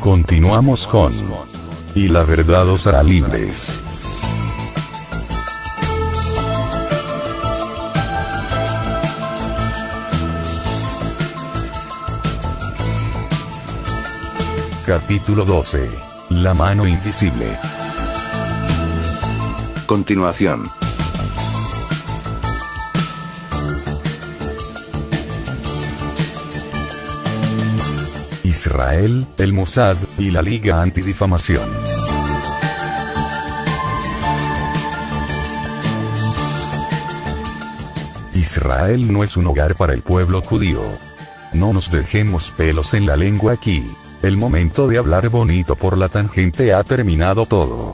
Continuamos con Y la verdad os hará libres. Capítulo 12. La mano invisible. Continuación. Israel, el Mossad, y la Liga Antidifamación. Israel no es un hogar para el pueblo judío. No nos dejemos pelos en la lengua aquí. El momento de hablar bonito por la tangente ha terminado todo.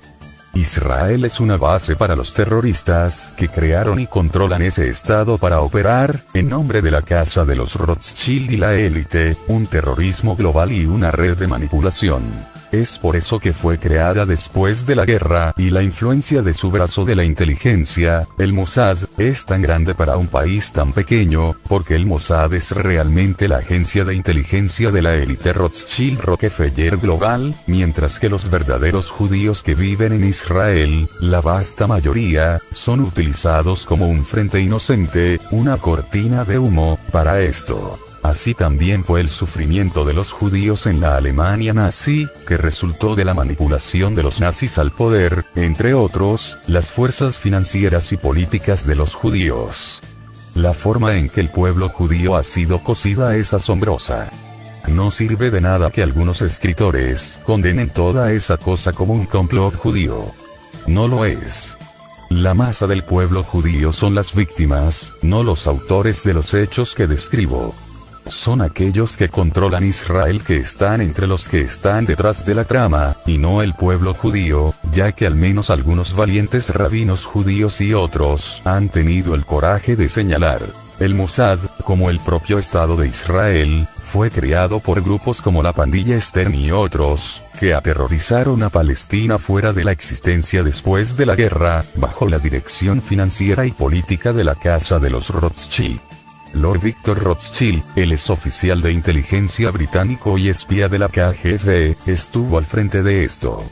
Israel es una base para los terroristas que crearon y controlan ese estado para operar, en nombre de la casa de los Rothschild y la élite, un terrorismo global y una red de manipulación. Es por eso que fue creada después de la guerra, y la influencia de su brazo de la inteligencia, el Mossad, es tan grande para un país tan pequeño, porque el Mossad es realmente la agencia de inteligencia de la élite Rothschild Rockefeller global, mientras que los verdaderos judíos que viven en Israel, la vasta mayoría, son utilizados como un frente inocente, una cortina de humo, para esto. Así también fue el sufrimiento de los judíos en la Alemania nazi, que resultó de la manipulación de los nazis al poder, entre otros, las fuerzas financieras y políticas de los judíos. La forma en que el pueblo judío ha sido cocida es asombrosa. No sirve de nada que algunos escritores condenen toda esa cosa como un complot judío. No lo es. La masa del pueblo judío son las víctimas, no los autores de los hechos que describo. Son aquellos que controlan Israel que están entre los que están detrás de la trama, y no el pueblo judío, ya que al menos algunos valientes rabinos judíos y otros han tenido el coraje de señalar. El Mossad, como el propio Estado de Israel, fue creado por grupos como la pandilla Stern y otros, que aterrorizaron a Palestina fuera de la existencia después de la guerra, bajo la dirección financiera y política de la casa de los Rothschild. Lord Victor Rothschild, el exoficial de inteligencia británico y espía de la KGB, estuvo al frente de esto.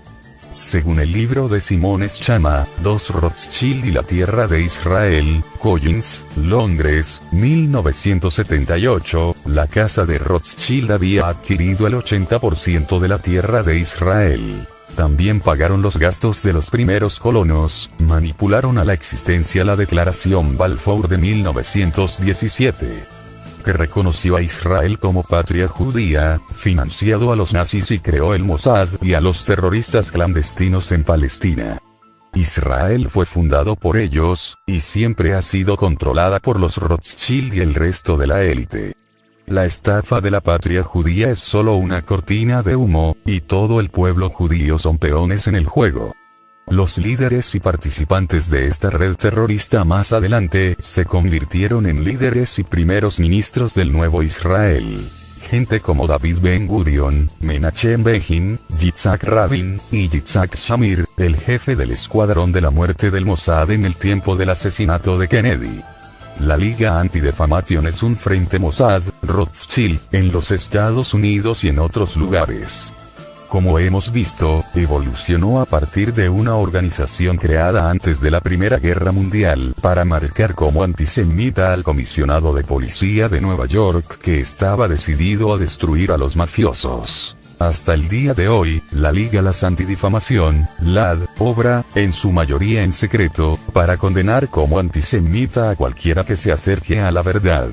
Según el libro de Simon Schama, Dos Rothschild y la Tierra de Israel, Collins, Londres, 1978, la casa de Rothschild había adquirido el 80% de la tierra de Israel. También pagaron los gastos de los primeros colonos, manipularon a la existencia la Declaración Balfour de 1917, que reconoció a Israel como patria judía, financiado a los nazis y creó el Mossad y a los terroristas clandestinos en Palestina. Israel fue fundado por ellos, y siempre ha sido controlada por los Rothschild y el resto de la élite. La estafa de la patria judía es solo una cortina de humo, y todo el pueblo judío son peones en el juego. Los líderes y participantes de esta red terrorista más adelante se convirtieron en líderes y primeros ministros del nuevo Israel. Gente como David Ben-Gurion, Menachem Begin, Yitzhak Rabin, y Yitzhak Shamir, el jefe del escuadrón de la muerte del Mossad en el tiempo del asesinato de Kennedy. La Liga Antidefamación es un frente Mossad, Rothschild, en los Estados Unidos y en otros lugares. Como hemos visto, evolucionó a partir de una organización creada antes de la Primera Guerra Mundial para marcar como antisemita al comisionado de policía de Nueva York que estaba decidido a destruir a los mafiosos. Hasta el día de hoy, la Liga Antidifamación, LAD, obra, en su mayoría en secreto, para condenar como antisemita a cualquiera que se acerque a la verdad.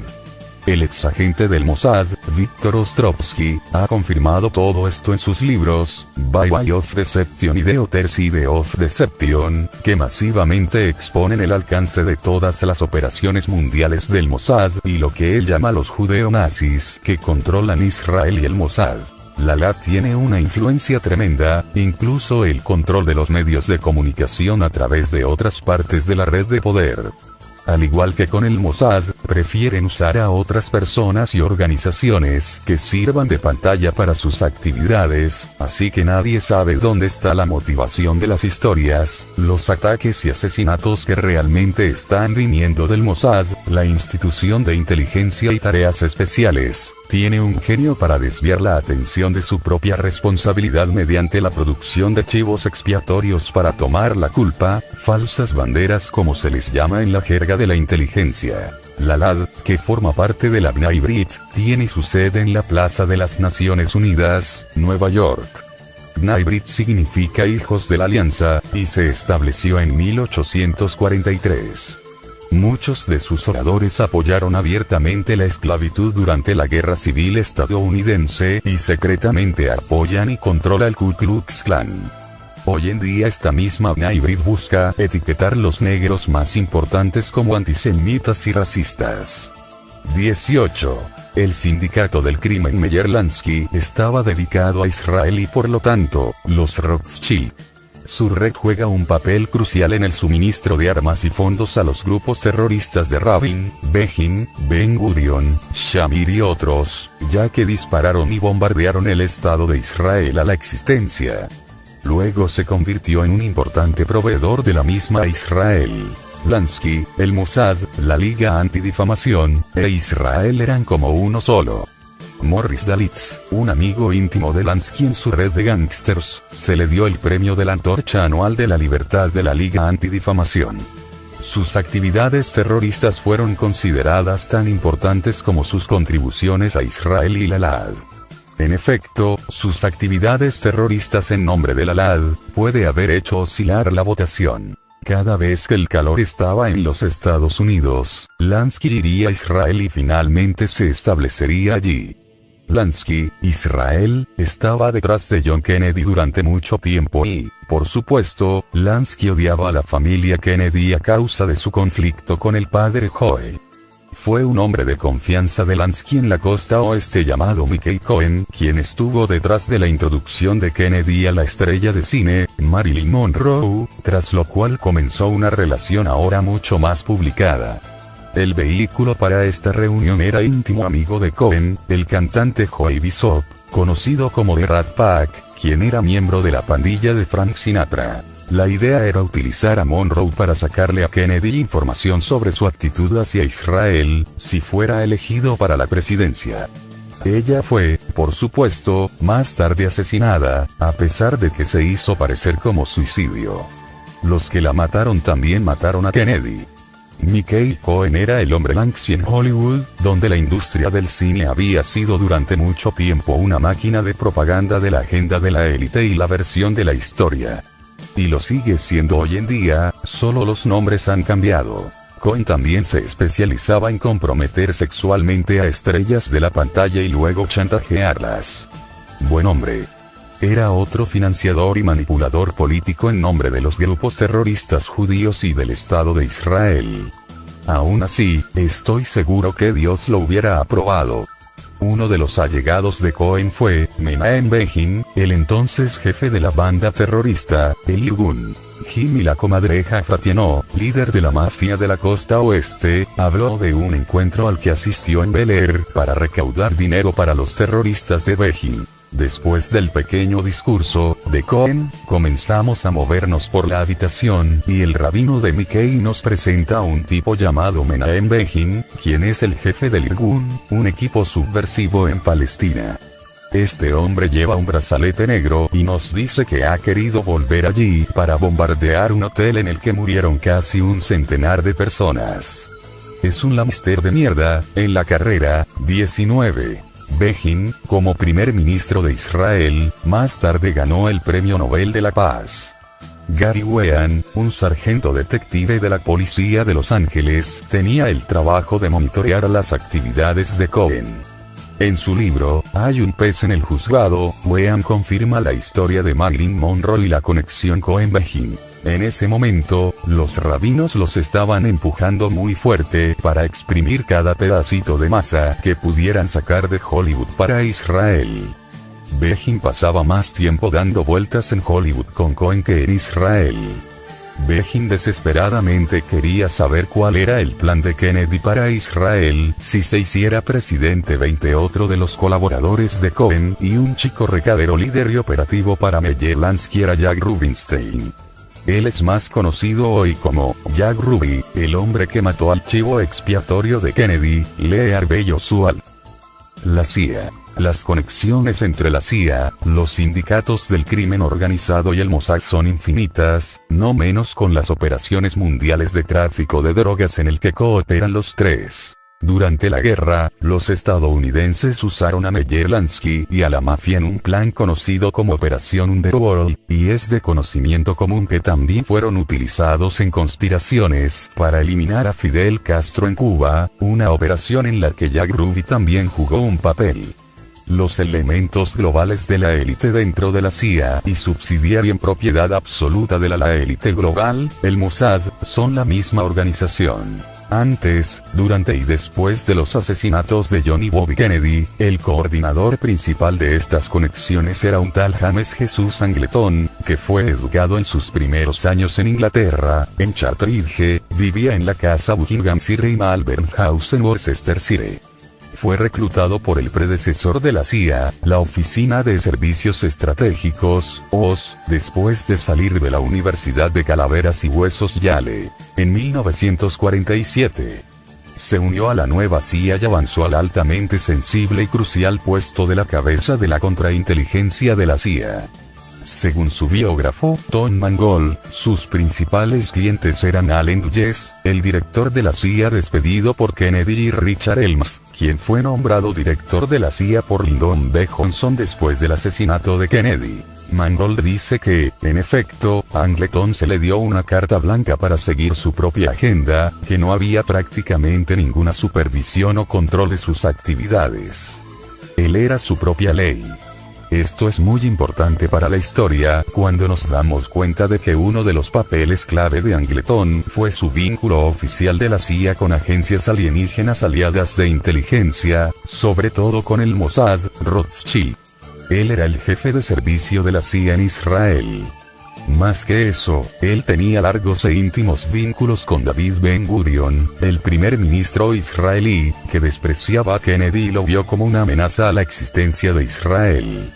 El exagente del Mossad, Viktor Ostrovsky, ha confirmado todo esto en sus libros, By of Deception y The Other Side of Deception, que masivamente exponen el alcance de todas las operaciones mundiales del Mossad y lo que él llama los judeo-nazis que controlan Israel y el Mossad. La LAD tiene una influencia tremenda, incluso el control de los medios de comunicación a través de otras partes de la red de poder. Al igual que con el Mossad, prefieren usar a otras personas y organizaciones que sirvan de pantalla para sus actividades, así que nadie sabe dónde está la motivación de las historias, los ataques y asesinatos que realmente están viniendo del Mossad, la institución de inteligencia y tareas especiales. Tiene un genio para desviar la atención de su propia responsabilidad mediante la producción de chivos expiatorios para tomar la culpa, falsas banderas como se les llama en la jerga de la inteligencia. La LAD, que forma parte de la B'nai Brit, tiene su sede en la Plaza de las Naciones Unidas, Nueva York. B'nai Brit significa hijos de la alianza, y se estableció en 1843. Muchos de sus oradores apoyaron abiertamente la esclavitud durante la Guerra Civil estadounidense y secretamente apoyan y controla el Ku Klux Klan. Hoy en día esta misma B'nai Brit busca etiquetar los negros más importantes como antisemitas y racistas. 18. El sindicato del crimen Meyer Lansky estaba dedicado a Israel y por lo tanto, los Rothschild. Su red juega un papel crucial en el suministro de armas y fondos a los grupos terroristas de Rabin, Begin, Ben Gurion, Shamir y otros, ya que dispararon y bombardearon el Estado de Israel a la existencia. Luego se convirtió en un importante proveedor de la misma Israel. Lansky, el Mossad, la Liga Antidifamación, e Israel eran como uno solo. Morris Dalitz, un amigo íntimo de Lansky en su red de gángsters, se le dio el premio de la Antorcha Anual de la Libertad de la Liga Antidifamación. Sus actividades terroristas fueron consideradas tan importantes como sus contribuciones a Israel y la LAD. En efecto, sus actividades terroristas en nombre de la LAD, puede haber hecho oscilar la votación. Cada vez que el calor estaba en los Estados Unidos, Lansky iría a Israel y finalmente se establecería allí. Lansky, Israel, estaba detrás de John Kennedy durante mucho tiempo y, por supuesto, Lansky odiaba a la familia Kennedy a causa de su conflicto con el padre Joe. Fue un hombre de confianza de Lansky en la costa oeste llamado Mickey Cohen, quien estuvo detrás de la introducción de Kennedy a la estrella de cine, Marilyn Monroe, tras lo cual comenzó una relación ahora mucho más publicada. El vehículo para esta reunión era íntimo amigo de Cohen, el cantante Joey Bishop, conocido como The Rat Pack, quien era miembro de la pandilla de Frank Sinatra. La idea era utilizar a Monroe para sacarle a Kennedy información sobre su actitud hacia Israel, si fuera elegido para la presidencia. Ella fue, por supuesto, más tarde asesinada, a pesar de que se hizo parecer como suicidio. Los que la mataron también mataron a Kennedy. Mickey Cohen era el hombre Lansky en Hollywood, donde la industria del cine había sido durante mucho tiempo una máquina de propaganda de la agenda de la élite y la versión de la historia. Y lo sigue siendo hoy en día, solo los nombres han cambiado. Cohen también se especializaba en comprometer sexualmente a estrellas de la pantalla y luego chantajearlas. Buen hombre. Era otro financiador y manipulador político en nombre de los grupos terroristas judíos y del Estado de Israel. Aún así, estoy seguro que Dios lo hubiera aprobado. Uno de los allegados de Cohen fue Menachem Begin, el entonces jefe de la banda terrorista, el Irgun. Jimmy la comadreja Fratianó, líder de la mafia de la costa oeste, habló de un encuentro al que asistió en Bel Air para recaudar dinero para los terroristas de Begin. Después del pequeño discurso de Cohen, comenzamos a movernos por la habitación y el rabino de Mickey nos presenta a un tipo llamado Menachem Begin, quien es el jefe del Irgun, un equipo subversivo en Palestina. Este hombre lleva un brazalete negro y nos dice que ha querido volver allí para bombardear un hotel en el que murieron casi un centenar de personas. Es un lamster de mierda, en la carrera 19. Begin, como primer ministro de Israel, más tarde ganó el Premio Nobel de la Paz. Gary Wehan, un sargento detective de la policía de Los Ángeles, tenía el trabajo de monitorear las actividades de Cohen. En su libro, Hay un pez en el juzgado, Wehan confirma la historia de Marilyn Monroe y la conexión Cohen-Begin. En ese momento, los rabinos los estaban empujando muy fuerte para exprimir cada pedacito de masa que pudieran sacar de Hollywood para Israel. Begin pasaba más tiempo dando vueltas en Hollywood con Cohen que en Israel. Begin desesperadamente quería saber cuál era el plan de Kennedy para Israel si se hiciera presidente. Otro de los colaboradores de Cohen y un chico recadero líder y operativo para Meyer Lansky era Jack Rubinstein. Él es más conocido hoy como Jack Ruby, el hombre que mató al chivo expiatorio de Kennedy, Lee Harvey Oswald. La CIA. Las conexiones entre la CIA, los sindicatos del crimen organizado y el Mossad son infinitas, no menos con las operaciones mundiales de tráfico de drogas en el que cooperan los tres. Durante la guerra, los estadounidenses usaron a Meyer Lansky y a la mafia en un plan conocido como Operación Underworld, y es de conocimiento común que también fueron utilizados en conspiraciones para eliminar a Fidel Castro en Cuba, una operación en la que Jack Ruby también jugó un papel. Los elementos globales de la élite dentro de la CIA y subsidiaria en propiedad absoluta de la élite global, el Mossad, son la misma organización. Antes, durante y después de los asesinatos de John y Bobby Kennedy, el coordinador principal de estas conexiones era un tal James Jesus Angleton, que fue educado en sus primeros años en Inglaterra, en Charteridge, vivía en la casa Buckinghamshire y Malvern House en Worcestershire. Fue reclutado por el predecesor de la CIA, la Oficina de Servicios Estratégicos, OSS, después de salir de la Universidad de Calaveras y Huesos Yale. En 1947. Se unió a la nueva CIA y avanzó al altamente sensible y crucial puesto de la cabeza de la contrainteligencia de la CIA. Según su biógrafo, Tom Mangold, sus principales clientes eran Allen Dulles, el director de la CIA despedido por Kennedy, y Richard Helms, quien fue nombrado director de la CIA por Lyndon B. Johnson después del asesinato de Kennedy. Mangold dice que, en efecto, a Angleton se le dio una carta blanca para seguir su propia agenda, que no había prácticamente ninguna supervisión o control de sus actividades. Él era su propia ley. Esto es muy importante para la historia, cuando nos damos cuenta de que uno de los papeles clave de Angleton fue su vínculo oficial de la CIA con agencias alienígenas aliadas de inteligencia, sobre todo con el Mossad, Rothschild. Él era el jefe de servicio de la CIA en Israel. Más que eso, él tenía largos e íntimos vínculos con David Ben Gurion, el primer ministro israelí, que despreciaba a Kennedy y lo vio como una amenaza a la existencia de Israel.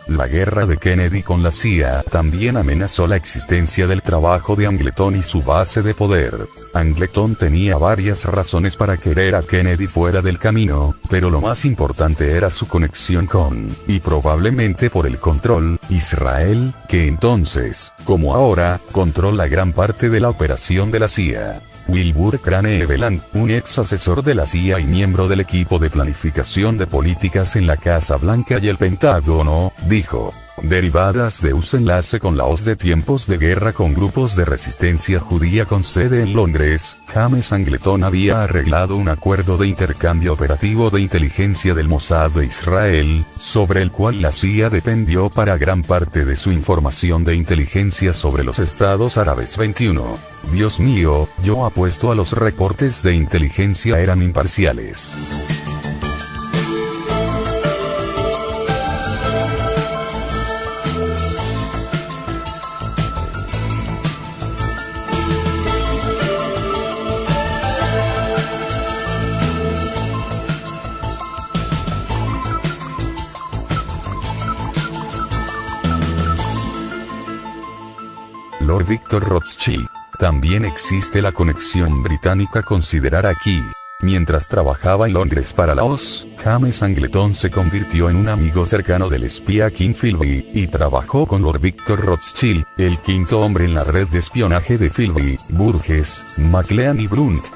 La guerra de Kennedy con la CIA también amenazó la existencia del trabajo de Angleton y su base de poder. Angleton tenía varias razones para querer a Kennedy fuera del camino, pero lo más importante era su conexión con, y probablemente por el control, Israel, que entonces, como ahora, controla gran parte de la operación de la CIA. Wilbur Crane Eveland, un ex asesor de la CIA y miembro del equipo de planificación de políticas en la Casa Blanca y el Pentágono, dijo: derivadas de su enlace con la OSS de tiempos de guerra con grupos de resistencia judía con sede en Londres, James Angleton había arreglado un acuerdo de intercambio operativo de inteligencia del Mossad de Israel, sobre el cual la CIA dependió para gran parte de su información de inteligencia sobre los Estados Árabes. 21. Dios mío, yo apuesto a los reportes de inteligencia eran imparciales. Lord Victor Rothschild. También existe la conexión británica a considerar aquí. Mientras trabajaba en Londres para la OSS, James Angleton se convirtió en un amigo cercano del espía King Philby, y trabajó con Lord Victor Rothschild, el quinto hombre en la red de espionaje de Philby, Burgess, McLean y Blunt.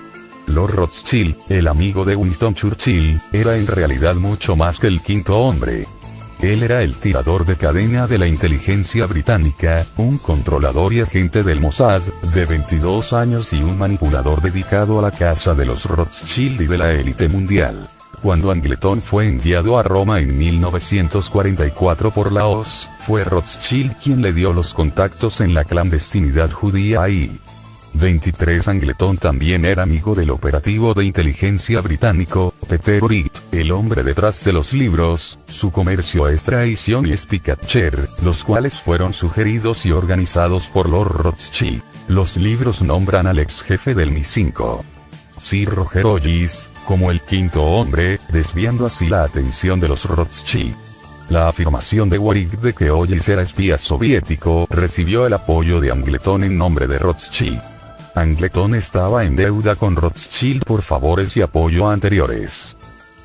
Lord Rothschild, el amigo de Winston Churchill, era en realidad mucho más que el quinto hombre. Él era el tirador de cadena de la inteligencia británica, un controlador y agente del Mossad, de 22 años y un manipulador dedicado a la casa de los Rothschild y de la élite mundial. Cuando Angleton fue enviado a Roma en 1944 por la OSS, fue Rothschild quien le dio los contactos en la clandestinidad judía ahí. 23. Angleton también era amigo del operativo de inteligencia británico, Peter Bright, el hombre detrás de los libros, Su comercio es traición y Spycatcher, los cuales fueron sugeridos y organizados por Lord Rothschild. Los libros nombran al ex jefe del MI5, Sir Roger Hollis, como el quinto hombre, desviando así la atención de los Rothschild. La afirmación de Warwick de que Hollis era espía soviético recibió el apoyo de Angleton en nombre de Rothschild. Angleton estaba en deuda con Rothschild por favores y apoyo anteriores.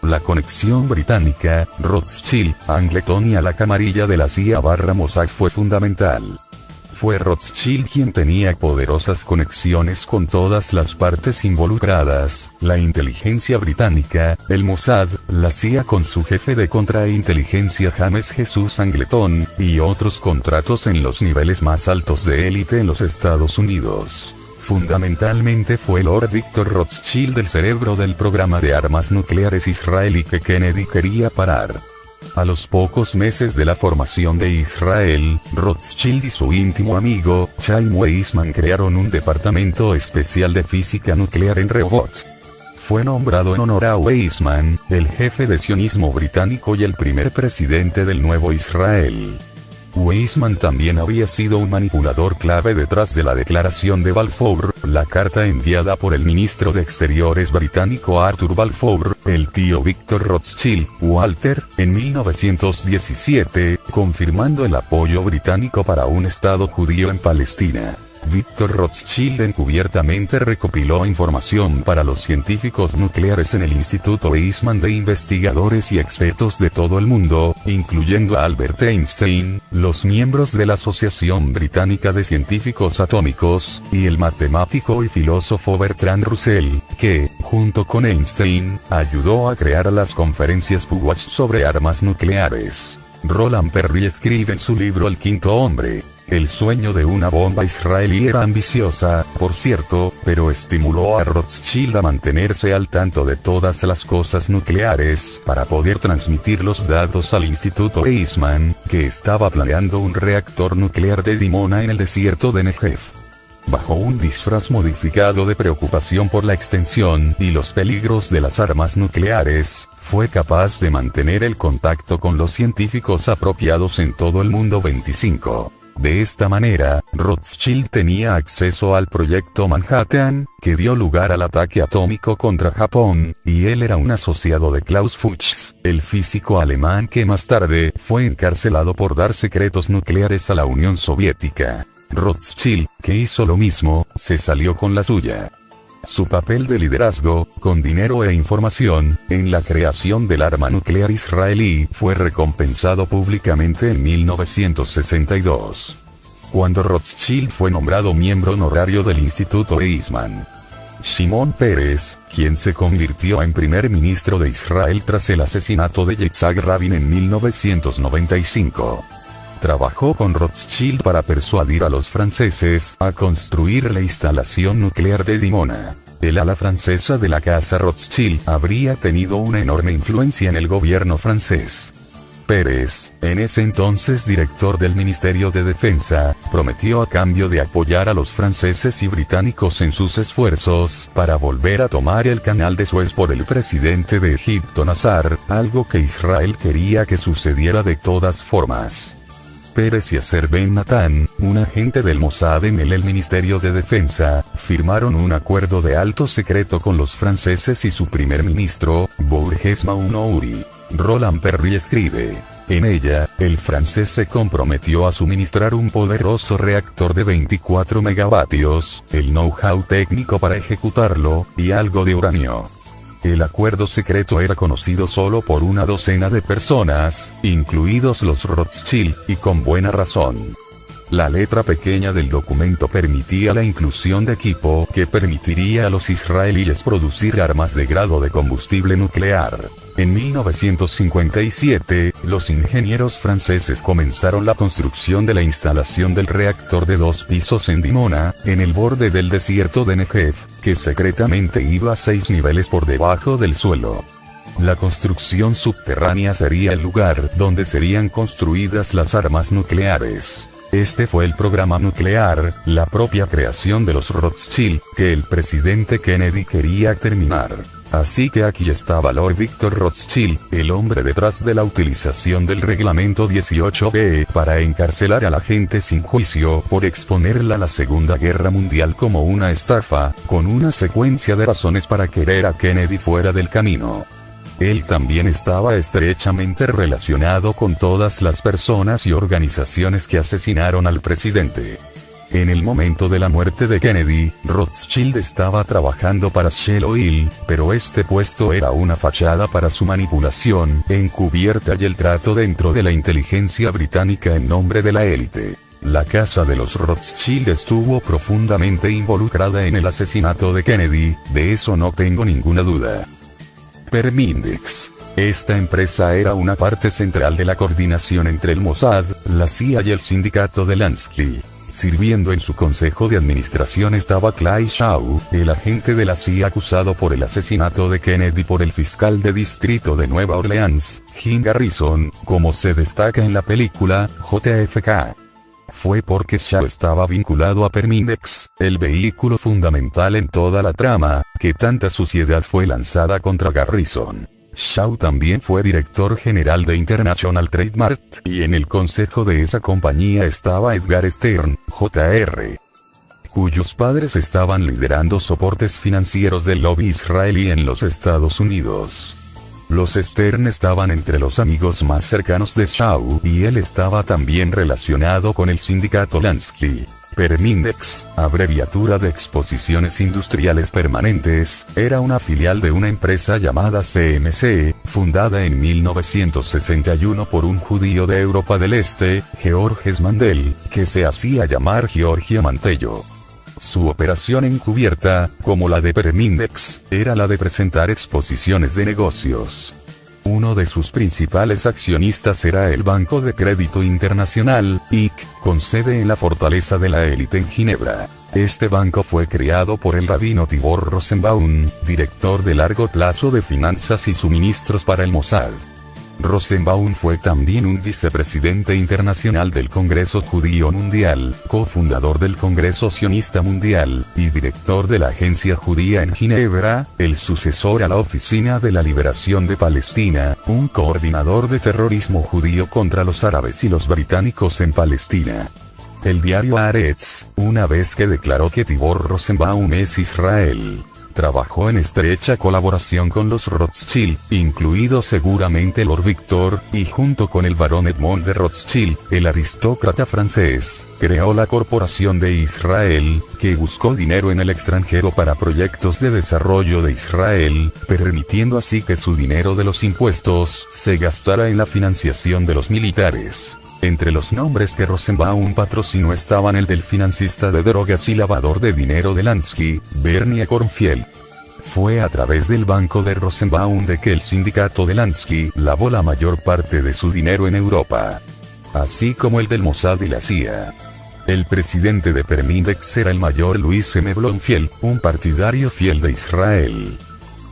La conexión británica, Rothschild, Angleton y a la camarilla de la CIA/Mossad fue fundamental. Fue Rothschild quien tenía poderosas conexiones con todas las partes involucradas, la inteligencia británica, el Mossad, la CIA con su jefe de contrainteligencia James Jesús Angleton, y otros contratos en los niveles más altos de élite en los Estados Unidos. Fundamentalmente fue Lord Victor Rothschild el cerebro del programa de armas nucleares israelí que Kennedy quería parar. A los pocos meses de la formación de Israel, Rothschild y su íntimo amigo, Chaim Weizmann crearon un departamento especial de física nuclear en Rehovot. Fue nombrado en honor a Weizmann, el jefe de sionismo británico y el primer presidente del nuevo Israel. Weizmann también había sido un manipulador clave detrás de la declaración de Balfour, la carta enviada por el ministro de Exteriores británico Arthur Balfour, el tío Victor Rothschild, Walter, en 1917, confirmando el apoyo británico para un Estado judío en Palestina. Victor Rothschild encubiertamente recopiló información para los científicos nucleares en el Instituto Weizmann de investigadores y expertos de todo el mundo, incluyendo a Albert Einstein, los miembros de la Asociación Británica de Científicos Atómicos, y el matemático y filósofo Bertrand Russell, que, junto con Einstein, ayudó a crear las conferencias Puwach sobre armas nucleares. Roland Perry escribe en su libro El Quinto Hombre: el sueño de una bomba israelí era ambiciosa, por cierto, pero estimuló a Rothschild a mantenerse al tanto de todas las cosas nucleares para poder transmitir los datos al Instituto Weizmann, que estaba planeando un reactor nuclear de Dimona en el desierto de Negev. Bajo un disfraz modificado de preocupación por la extensión y los peligros de las armas nucleares, fue capaz de mantener el contacto con los científicos apropiados en todo el mundo 25. De esta manera, Rothschild tenía acceso al proyecto Manhattan, que dio lugar al ataque atómico contra Japón, y él era un asociado de Klaus Fuchs, el físico alemán que más tarde fue encarcelado por dar secretos nucleares a la Unión Soviética. Rothschild, que hizo lo mismo, se salió con la suya. Su papel de liderazgo, con dinero e información, en la creación del arma nuclear israelí fue recompensado públicamente en 1962. Cuando Rothschild fue nombrado miembro honorario del Instituto Weizmann. Shimon Peres, quien se convirtió en primer ministro de Israel tras el asesinato de Yitzhak Rabin en 1995. Trabajó con Rothschild para persuadir a los franceses a construir la instalación nuclear de Dimona. El ala francesa de la casa Rothschild habría tenido una enorme influencia en el gobierno francés. Pérez, en ese entonces director del Ministerio de Defensa, prometió a cambio de apoyar a los franceses y británicos en sus esfuerzos para volver a tomar el canal de Suez por el presidente de Egipto Nasser, algo que Israel quería que sucediera de todas formas. Pérez y Yasser Ben Natan, un agente del Mossad en el Ministerio de Defensa, firmaron un acuerdo de alto secreto con los franceses y su primer ministro, Bourges Maunouri. Roland Perry escribe: en ella, el francés se comprometió a suministrar un poderoso reactor de 24 megavatios, el know-how técnico para ejecutarlo, y algo de uranio. El acuerdo secreto era conocido solo por una docena de personas, incluidos los Rothschild, y con buena razón. La letra pequeña del documento permitía la inclusión de equipo que permitiría a los israelíes producir armas de grado de combustible nuclear. En 1957, los ingenieros franceses comenzaron la construcción de la instalación del reactor de 2 pisos en Dimona, en el borde del desierto de Negev, que secretamente iba a 6 niveles por debajo del suelo. La construcción subterránea sería el lugar donde serían construidas las armas nucleares. Este fue el programa nuclear, la propia creación de los Rothschild, que el presidente Kennedy quería terminar. Así que aquí estaba Lord Victor Rothschild, el hombre detrás de la utilización del reglamento 18b para encarcelar a la gente sin juicio por exponerla a la Segunda Guerra Mundial como una estafa, con una secuencia de razones para querer a Kennedy fuera del camino. Él también estaba estrechamente relacionado con todas las personas y organizaciones que asesinaron al presidente. En el momento de la muerte de Kennedy, Rothschild estaba trabajando para Shell Oil, pero este puesto era una fachada para su manipulación encubierta y el trato dentro de la inteligencia británica en nombre de la élite. La casa de los Rothschild estuvo profundamente involucrada en el asesinato de Kennedy, de eso no tengo ninguna duda. Permindex. Esta empresa era una parte central de la coordinación entre el Mossad, la CIA y el sindicato de Lansky. Sirviendo en su consejo de administración estaba Clay Shaw, el agente de la CIA acusado por el asesinato de Kennedy por el fiscal de distrito de Nueva Orleans, Jim Garrison, como se destaca en la película, JFK. Fue porque Shaw estaba vinculado a Permindex, el vehículo fundamental en toda la trama, que tanta suciedad fue lanzada contra Garrison. Shaw también fue director general de International Trade Mart, y en el consejo de esa compañía estaba Edgar Stern, Jr., cuyos padres estaban liderando soportes financieros del lobby israelí en los Estados Unidos. Los Stern estaban entre los amigos más cercanos de Shaw, y él estaba también relacionado con el sindicato Lansky. Permindex, abreviatura de Exposiciones Industriales Permanentes, era una filial de una empresa llamada CMC, fundada en 1961 por un judío de Europa del Este, Georges Mandel, que se hacía llamar Georgia Mantello. Su operación encubierta, como la de Permindex, era la de presentar exposiciones de negocios. Uno de sus principales accionistas era el Banco de Crédito Internacional, IC, con sede en la Fortaleza de la Élite en Ginebra. Este banco fue creado por el rabino Tibor Rosenbaum, director de largo plazo de finanzas y suministros para el Mossad. Rosenbaum fue también un vicepresidente internacional del Congreso Judío Mundial, cofundador del Congreso Sionista Mundial, y director de la Agencia Judía en Ginebra, el sucesor a la Oficina de la Liberación de Palestina, un coordinador de terrorismo judío contra los árabes y los británicos en Palestina. El diario Haaretz, una vez que declaró que Tibor Rosenbaum es Israel, trabajó en estrecha colaboración con los Rothschild, incluido seguramente Lord Victor, y junto con el barón Edmond de Rothschild, el aristócrata francés, creó la Corporación de Israel, que buscó dinero en el extranjero para proyectos de desarrollo de Israel, permitiendo así que su dinero de los impuestos se gastara en la financiación de los militares. Entre los nombres que Rosenbaum patrocinó estaban el del financista de drogas y lavador de dinero de Lansky, Bernie Kornfeld. Fue a través del banco de Rosenbaum de que el sindicato de Lansky lavó la mayor parte de su dinero en Europa, así como el del Mossad y la CIA. El presidente de Permindex era el mayor Louis M. Blomfield, un partidario fiel de Israel.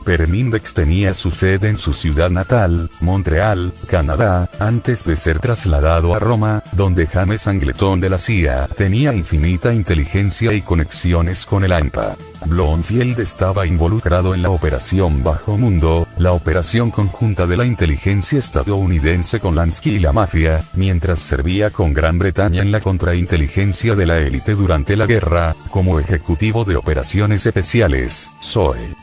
Permindex tenía su sede en su ciudad natal, Montreal, Canadá, antes de ser trasladado a Roma, donde James Angleton de la CIA tenía infinita inteligencia y conexiones con el ANPA. Blomfield estaba involucrado en la Operación Bajo Mundo, la operación conjunta de la inteligencia estadounidense con Lansky y la mafia, mientras servía con Gran Bretaña en la contrainteligencia de la élite durante la guerra, como ejecutivo de operaciones especiales, SOE.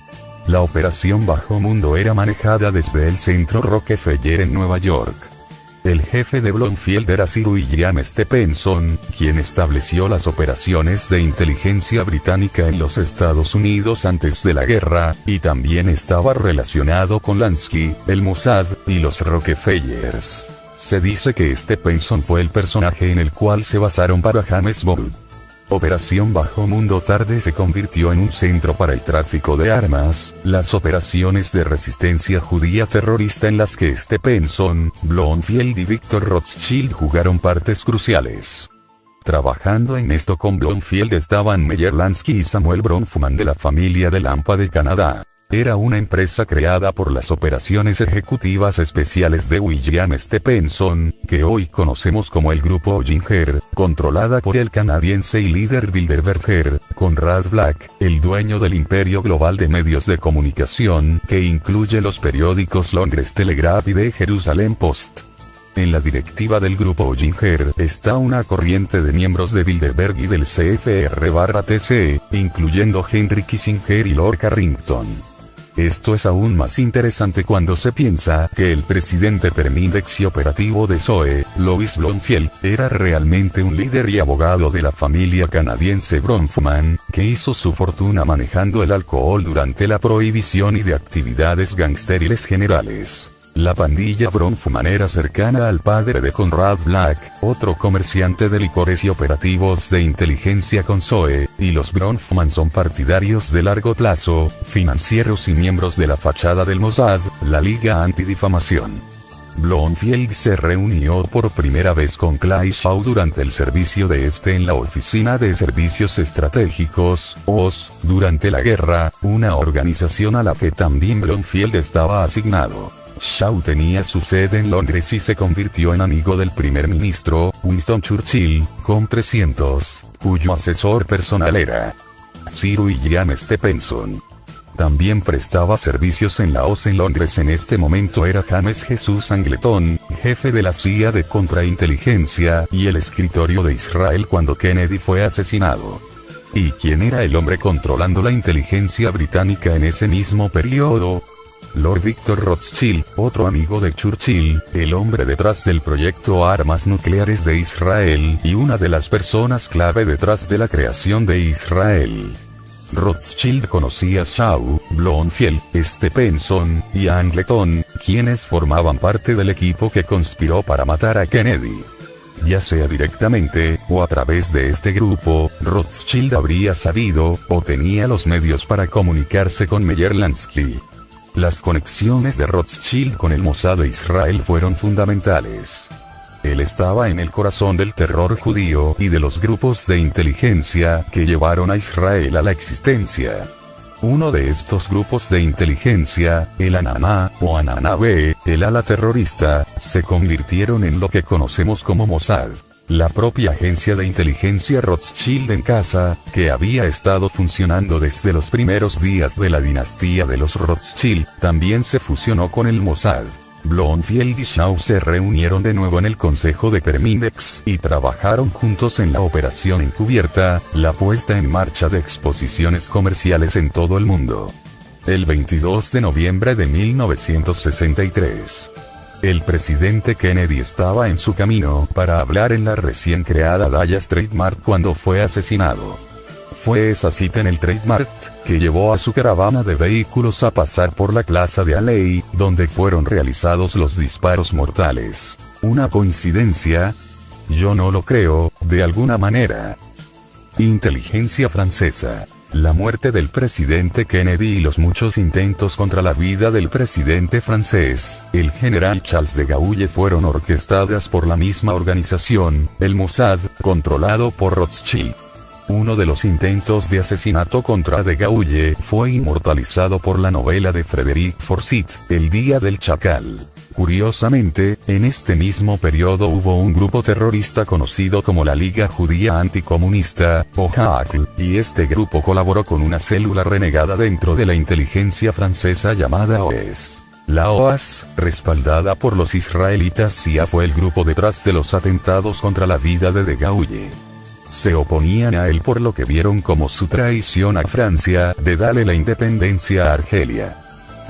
La Operación Bajo Mundo era manejada desde el Centro Rockefeller en Nueva York. El jefe de Blomfield era Sir William Stephenson, quien estableció las operaciones de inteligencia británica en los Estados Unidos antes de la guerra, y también estaba relacionado con Lansky, el Mossad, y los Rockefellers. Se dice que Stephenson fue el personaje en el cual se basaron para James Bond. Operación Bajo Mundo tarde se convirtió en un centro para el tráfico de armas, las operaciones de resistencia judía terrorista en las que Stephenson, Blomfield y Victor Rothschild jugaron partes cruciales. Trabajando en esto con Blomfield estaban Meyer Lansky y Samuel Bronfman de la familia del ANPA de Canadá. Era una empresa creada por las operaciones ejecutivas especiales de William Stephenson, que hoy conocemos como el Grupo Oginger, controlada por el canadiense y líder Bilderberger, Conrad Black, el dueño del imperio global de medios de comunicación, que incluye los periódicos Londres Telegraph y The Jerusalem Post. En la directiva del Grupo Oginger está una corriente de miembros de Bilderberg y del CFR-TC, incluyendo Henry Kissinger y Lord Carrington. Esto es aún más interesante cuando se piensa que el presidente Permindex y operativo de SOE, Louis Blomfield, era realmente un líder y abogado de la familia canadiense Bronfman, que hizo su fortuna manejando el alcohol durante la prohibición y de actividades gangsteriles generales. La pandilla Bronfman era cercana al padre de Conrad Black, otro comerciante de licores y operativos de inteligencia con SOE, y los Bronfman son partidarios de largo plazo, financieros y miembros de la fachada del Mossad, la Liga Antidifamación. Blomfield se reunió por primera vez con Clay Shaw durante el servicio de este en la Oficina de Servicios Estratégicos, OSS, durante la guerra, una organización a la que también Blomfield estaba asignado. Shaw tenía su sede en Londres y se convirtió en amigo del primer ministro, Winston Churchill, con 300, cuyo asesor personal era Sir William Stephenson. También prestaba servicios en la OSS en Londres. En este momento era James Jesús Angleton, jefe de la CIA de contrainteligencia y el escritorio de Israel cuando Kennedy fue asesinado. ¿Y quién era el hombre controlando la inteligencia británica en ese mismo periodo? Lord Victor Rothschild, otro amigo de Churchill, el hombre detrás del proyecto Armas Nucleares de Israel y una de las personas clave detrás de la creación de Israel. Rothschild conocía a Shaw, Blomfield, Stephenson y a Angleton, quienes formaban parte del equipo que conspiró para matar a Kennedy. Ya sea directamente, o a través de este grupo, Rothschild habría sabido, o tenía los medios para comunicarse con Meyer Lansky. Las conexiones de Rothschild con el Mossad de Israel fueron fundamentales. Él estaba en el corazón del terror judío y de los grupos de inteligencia que llevaron a Israel a la existencia. Uno de estos grupos de inteligencia, el Anana, o Anana-B, el ala terrorista, se convirtieron en lo que conocemos como Mossad. La propia agencia de inteligencia Rothschild en casa, que había estado funcionando desde los primeros días de la dinastía de los Rothschild, también se fusionó con el Mossad. Blomfield y Shaw se reunieron de nuevo en el Consejo de Permindex y trabajaron juntos en la operación encubierta, la puesta en marcha de exposiciones comerciales en todo el mundo. El 22 de noviembre de 1963. El presidente Kennedy estaba en su camino para hablar en la recién creada Dallas Trade Mart cuando fue asesinado. Fue esa cita en el Trade Mart que llevó a su caravana de vehículos a pasar por la Plaza de Alley, donde fueron realizados los disparos mortales. ¿Una coincidencia? Yo no lo creo, de alguna manera. Inteligencia francesa. La muerte del presidente Kennedy y los muchos intentos contra la vida del presidente francés, el general Charles de Gaulle, fueron orquestadas por la misma organización, el Mossad, controlado por Rothschild. Uno de los intentos de asesinato contra de Gaulle fue inmortalizado por la novela de Frederic Forsyth, El Día del Chacal. Curiosamente, en este mismo periodo hubo un grupo terrorista conocido como la Liga Judía Anticomunista, o HACL, y este grupo colaboró con una célula renegada dentro de la inteligencia francesa llamada OAS. La OAS, respaldada por los israelitas CIA, fue el grupo detrás de los atentados contra la vida de Gaulle. Se oponían a él por lo que vieron como su traición a Francia de darle la independencia a Argelia.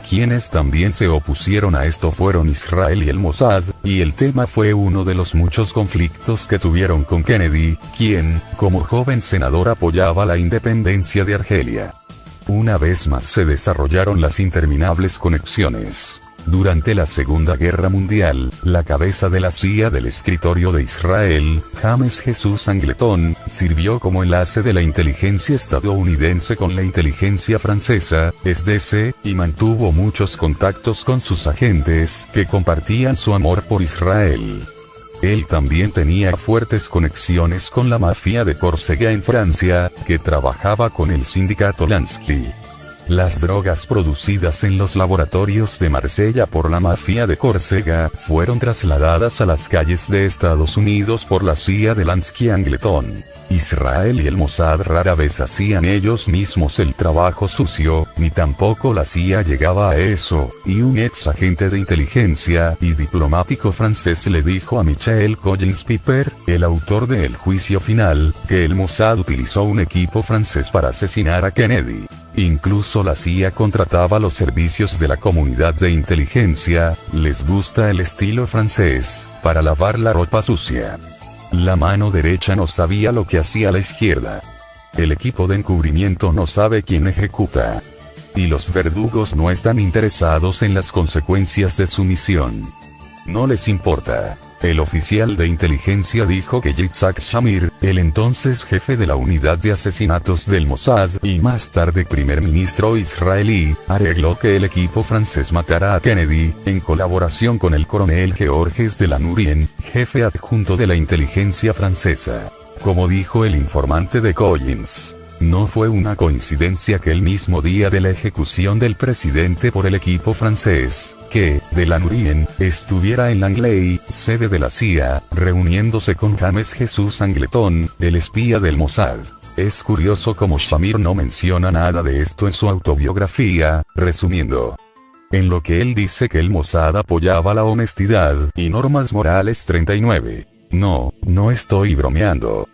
Quienes también se opusieron a esto fueron Israel y el Mossad, y el tema fue uno de los muchos conflictos que tuvieron con Kennedy, quien, como joven senador, apoyaba la independencia de Argelia. Una vez más se desarrollaron las interminables conexiones. Durante la Segunda Guerra Mundial, la cabeza de la CIA del escritorio de Israel, James Jesús Angleton, sirvió como enlace de la inteligencia estadounidense con la inteligencia francesa, SDC, y mantuvo muchos contactos con sus agentes que compartían su amor por Israel. Él también tenía fuertes conexiones con la mafia de Córcega en Francia, que trabajaba con el sindicato Lansky. Las drogas producidas en los laboratorios de Marsella por la mafia de Córcega fueron trasladadas a las calles de Estados Unidos por la CIA de Lansky Angleton. Israel y el Mossad rara vez hacían ellos mismos el trabajo sucio, ni tampoco la CIA llegaba a eso, y un ex agente de inteligencia y diplomático francés le dijo a Michael Collins-Piper, el autor de El Juicio Final, que el Mossad utilizó un equipo francés para asesinar a Kennedy. Incluso la CIA contrataba los servicios de la comunidad de inteligencia, les gusta el estilo francés, para lavar la ropa sucia. La mano derecha no sabía lo que hacía la izquierda. El equipo de encubrimiento no sabe quién ejecuta. Y los verdugos no están interesados en las consecuencias de su misión. No les importa. El oficial de inteligencia dijo que Yitzhak Shamir, el entonces jefe de la unidad de asesinatos del Mossad y más tarde primer ministro israelí, arregló que el equipo francés matara a Kennedy, en colaboración con el coronel Georges de Lanurien, jefe adjunto de la inteligencia francesa. Como dijo el informante de Collins, no fue una coincidencia que el mismo día de la ejecución del presidente por el equipo francés, que, de Lanurien, estuviera en Langley, sede de la CIA, reuniéndose con James Jesús Angleton, el espía del Mossad. Es curioso como Shamir no menciona nada de esto en su autobiografía, resumiendo. En lo que él dice que el Mossad apoyaba la honestidad y normas morales 39. No estoy bromeando.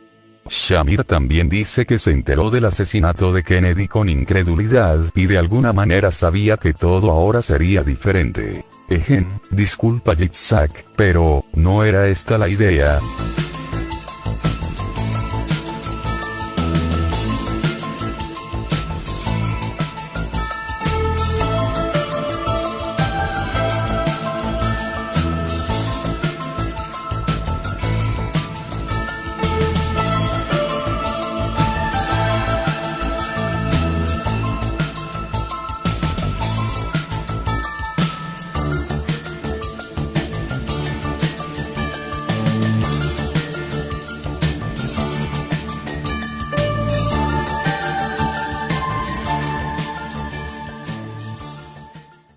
Shamir también dice que se enteró del asesinato de Kennedy con incredulidad y de alguna manera sabía que todo ahora sería diferente. Disculpa Yitzhak, pero no era esta la idea.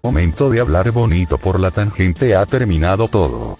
Momento de hablar bonito por la tangente ha terminado todo.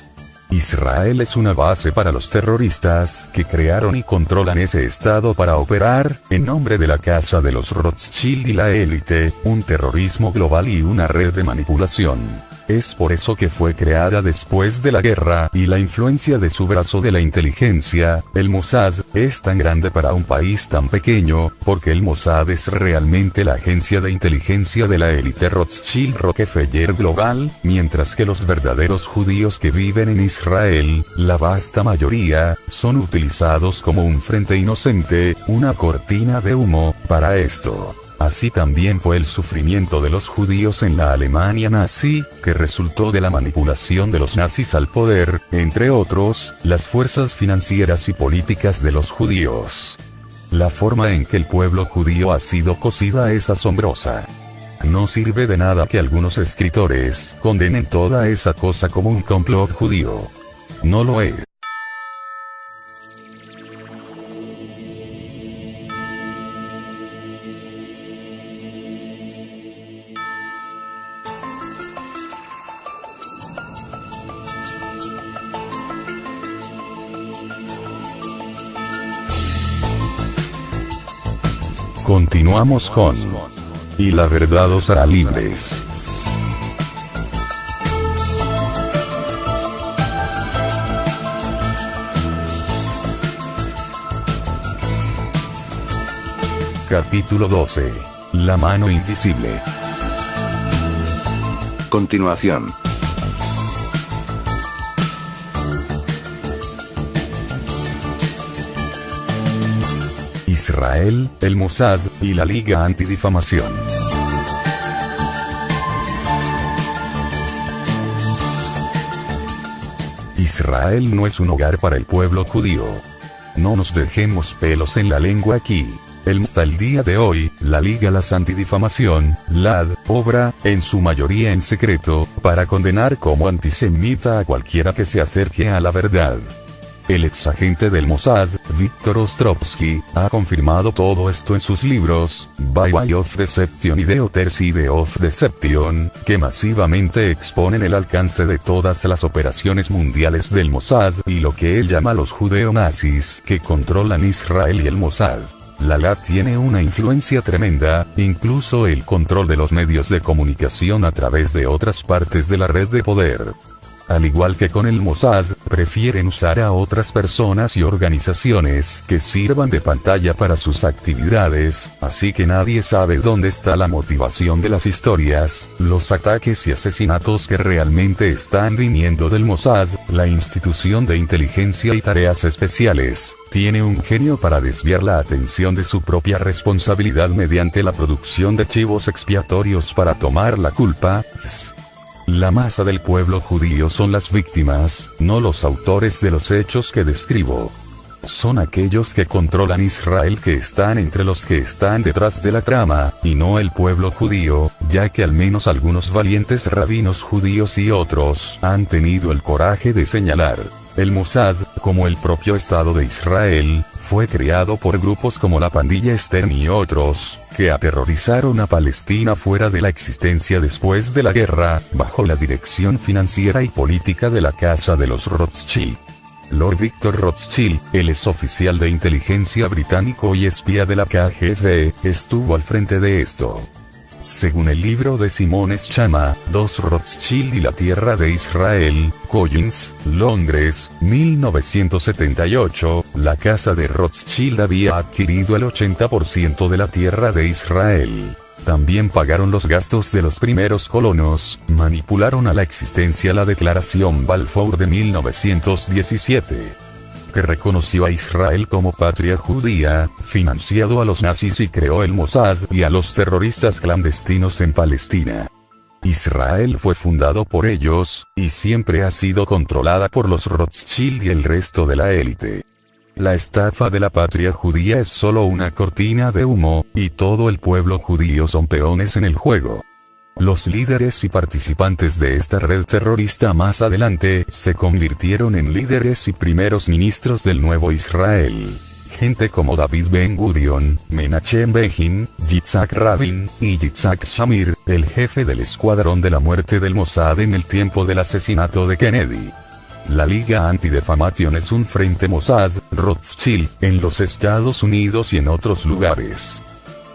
Israel es una base para los terroristas que crearon y controlan ese estado para operar, en nombre de la casa de los Rothschild y la élite, un terrorismo global y una red de manipulación. Es por eso que fue creada después de la guerra y la influencia de su brazo de la inteligencia, el Mossad, es tan grande para un país tan pequeño, porque el Mossad es realmente la agencia de inteligencia de la élite Rothschild Rockefeller global, mientras que los verdaderos judíos que viven en Israel, la vasta mayoría, son utilizados como un frente inocente, una cortina de humo, para esto. Así también fue el sufrimiento de los judíos en la Alemania nazi, que resultó de la manipulación de los nazis al poder, entre otros, las fuerzas financieras y políticas de los judíos. La forma en que el pueblo judío ha sido cocida es asombrosa. No sirve de nada que algunos escritores condenen toda esa cosa como un complot judío. No lo es. Continuamos con Y la verdad os hará libres. Capítulo 12. La mano invisible. Continuación. Israel, el Mossad y la Liga Antidifamación. Israel no es un hogar para el pueblo judío. No nos dejemos pelos en la lengua aquí. Hasta el día de hoy, la Liga Antidifamación, LAD, obra, en su mayoría en secreto, para condenar como antisemita a cualquiera que se acerque a la verdad. El exagente del Mossad, Viktor Ostrovsky, ha confirmado todo esto en sus libros, By Way of Deception y The Other Side of Deception, que masivamente exponen el alcance de todas las operaciones mundiales del Mossad y lo que él llama los judeo-nazis que controlan Israel y el Mossad. La LAT tiene una influencia tremenda, incluso el control de los medios de comunicación a través de otras partes de la red de poder. Al igual que con el Mossad, prefieren usar a otras personas y organizaciones que sirvan de pantalla para sus actividades, así que nadie sabe dónde está la motivación de las historias, los ataques y asesinatos que realmente están viniendo del Mossad, la institución de inteligencia y tareas especiales. Tiene un genio para desviar la atención de su propia responsabilidad mediante la producción de chivos expiatorios para tomar la culpa. La masa del pueblo judío son las víctimas, no los autores de los hechos que describo. Son aquellos que controlan Israel que están entre los que están detrás de la trama, y no el pueblo judío, ya que al menos algunos valientes rabinos judíos y otros han tenido el coraje de señalar. El Mossad, como el propio Estado de Israel, fue creado por grupos como la pandilla Stern y otros, que aterrorizaron a Palestina fuera de la existencia después de la guerra, bajo la dirección financiera y política de la Casa de los Rothschild. Lord Victor Rothschild, el exoficial de inteligencia británico y espía de la KGB, estuvo al frente de esto. Según el libro de Simon Schama, Dos Rothschild y la Tierra de Israel, Collins, Londres, 1978, la casa de Rothschild había adquirido el 80% de la tierra de Israel. También pagaron los gastos de los primeros colonos, manipularon a la existencia la Declaración Balfour de 1917. Que reconoció a Israel como patria judía, financiado a los nazis y creó el Mossad y a los terroristas clandestinos en Palestina. Israel fue fundado por ellos, y siempre ha sido controlada por los Rothschild y el resto de la élite. La estafa de la patria judía es solo una cortina de humo, y todo el pueblo judío son peones en el juego. Los líderes y participantes de esta red terrorista más adelante se convirtieron en líderes y primeros ministros del nuevo Israel. Gente como David Ben Gurion, Menachem Begin, Yitzhak Rabin, y Yitzhak Shamir, el jefe del escuadrón de la muerte del Mossad en el tiempo del asesinato de Kennedy. La Liga Anti-Defamation es un frente Mossad, Rothschild, en los Estados Unidos y en otros lugares.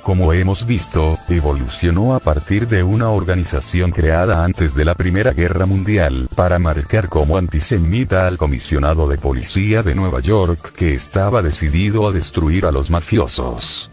Como hemos visto, evolucionó a partir de una organización creada antes de la Primera Guerra Mundial para marcar como antisemita al comisionado de policía de Nueva York que estaba decidido a destruir a los mafiosos.